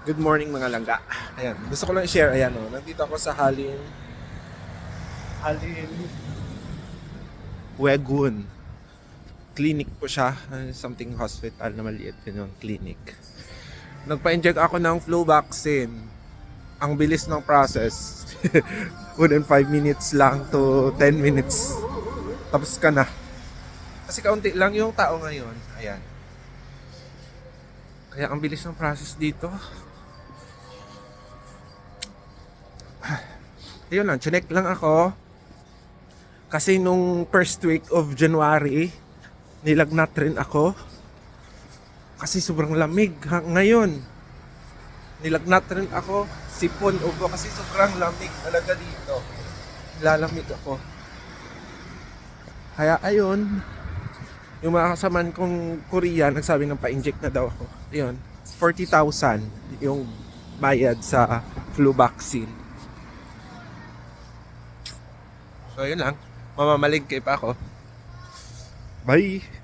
Good morning mga langga. Ayan, gusto ko lang i-share. Ayan o, nandito ako sa Halin Wegun. Clinic po siya. Something hospital na maliit din yung clinic. Nagpa-inject ako ng flu vaccine. Ang bilis ng process. Within 5 minutes lang to 10 minutes. Tapos ka na. Kasi kaunti lang yung tao ngayon. Ayan. Kaya ang bilis ng process dito. Ayun lang, chinek lang ako. Kasi nung first week of January, nilagnat rin ako. Kasi sobrang lamig. Ngayon, nilagnat rin ako. Sipon, ubo. Kasi sobrang lamig talaga dito. Lalamig ako. Kaya ayun, yung mga kasamaan kong Korean, nagsabi ng pa-inject na daw ako. Ayun, 40,000 yung bayad sa flu vaccine. So, yun lang. Mamamalingki pa ako. Bye!